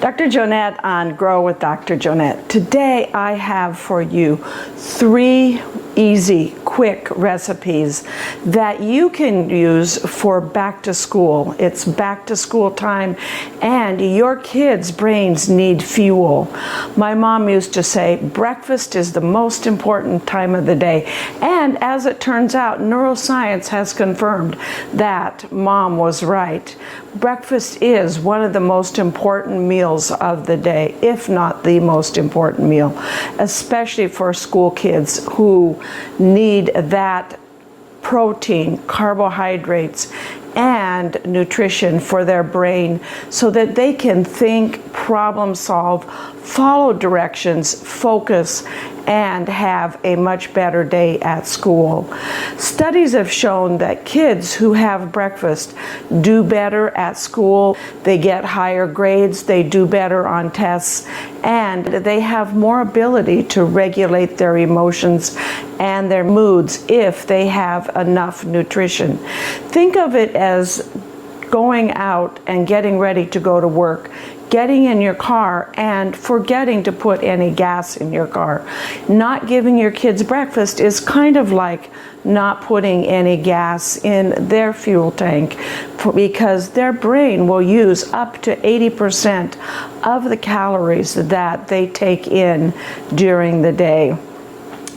Dr. Jonette on Grow with Dr. Jonette. Today I have for you 3 easy, quick recipes that you can use for back to school. It's back to school time and your kids' brains need fuel. My mom used to say breakfast is the most important time of the day, and as it turns out, neuroscience has confirmed that mom was right. Breakfast is one of the most important meals of the day, if not the most important meal, especially for school kids who need that protein, carbohydrates, and nutrition for their brain so that they can think, problem solve, follow directions, focus, and have a much better day at school. Studies have shown that kids who have breakfast do better at school, they get higher grades, they do better on tests, and they have more ability to regulate their emotions and their moods if they have enough nutrition. Think of it as going out and getting ready to go to work, getting in your car and forgetting to put any gas in your car. Not giving your kids breakfast is kind of like not putting any gas in their fuel tank, because their brain will use up to 80% of the calories that they take in during the day.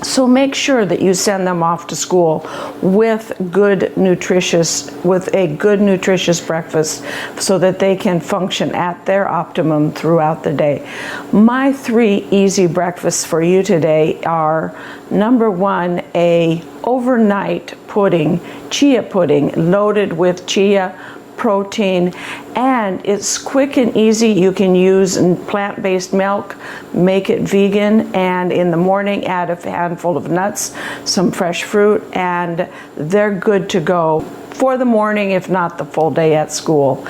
So make sure that you send them off to school with a good nutritious breakfast so that they can function at their optimum throughout the day. My 3 easy breakfasts for you today are, number 1, a overnight pudding, chia pudding, loaded with chia protein, and it's quick and easy. You can use plant-based milk, make it vegan, and in the morning add a handful of nuts, some fresh fruit, and they're good to go for the morning, if not the full day at school.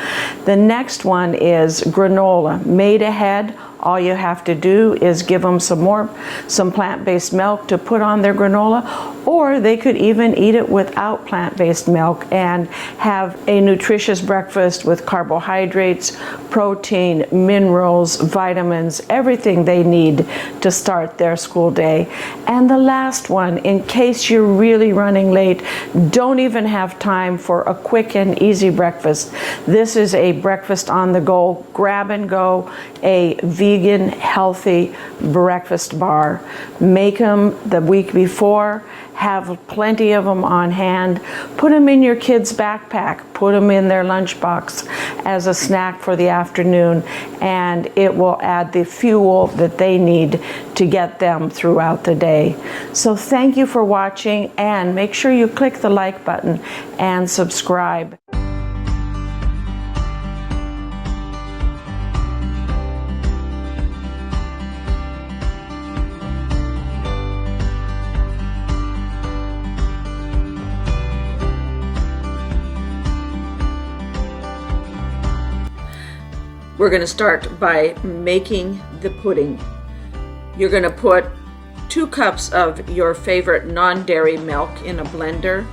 The next one is granola, made ahead. All you have to do is give them some plant-based milk to put on their granola, or they could even eat it without plant-based milk and have a nutritious breakfast with carbohydrates, protein, minerals, vitamins, everything they need to start their school day. And the last one, in case you're really running late, don't even have time for a quick and easy breakfast. This is a breakfast on the go, grab and go, a vegan, healthy breakfast bar. Make them the week before, have plenty of them on hand, put them in your kids' backpack, put them in their lunchbox as a snack for the afternoon, and it will add the fuel that they need to get them throughout the day. So thank you for watching, and make sure you click the like button and subscribe. We're going to start by making the pudding. You're going to put 2 cups of your favorite non-dairy milk in a blender,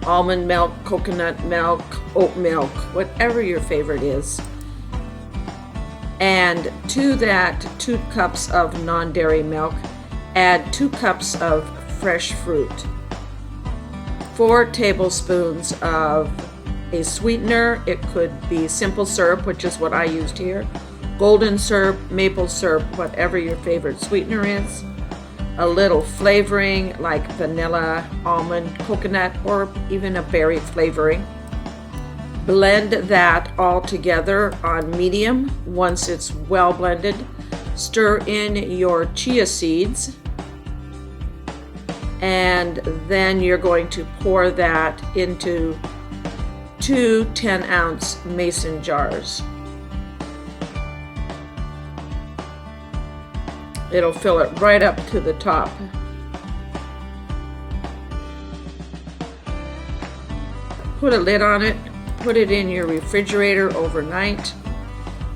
almond milk, coconut milk, oat milk, whatever your favorite is. And to that 2 cups of non-dairy milk, add 2 cups of fresh fruit, 4 tablespoons of a sweetener. It could be simple syrup, which is what I used here, golden syrup, maple syrup, whatever your favorite sweetener is, a little flavoring like vanilla, almond, coconut, or even a berry flavoring. Blend that all together on medium. Once it's well blended, stir in your chia seeds, and then you're going to pour that into 2 10-ounce mason jars. It'll fill it right up to the top. Put a lid on it, put it in your refrigerator overnight,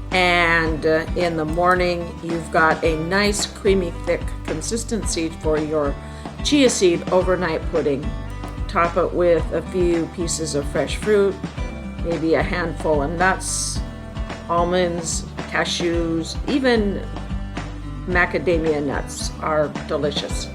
and in the morning you've got a nice creamy thick consistency for your chia seed overnight pudding. Top it with a few pieces of fresh fruit, maybe a handful of nuts, almonds, cashews, even macadamia nuts are delicious.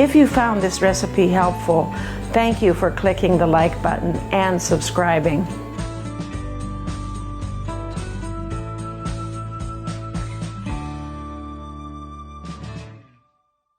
If you found this recipe helpful, thank you for clicking the like button and subscribing.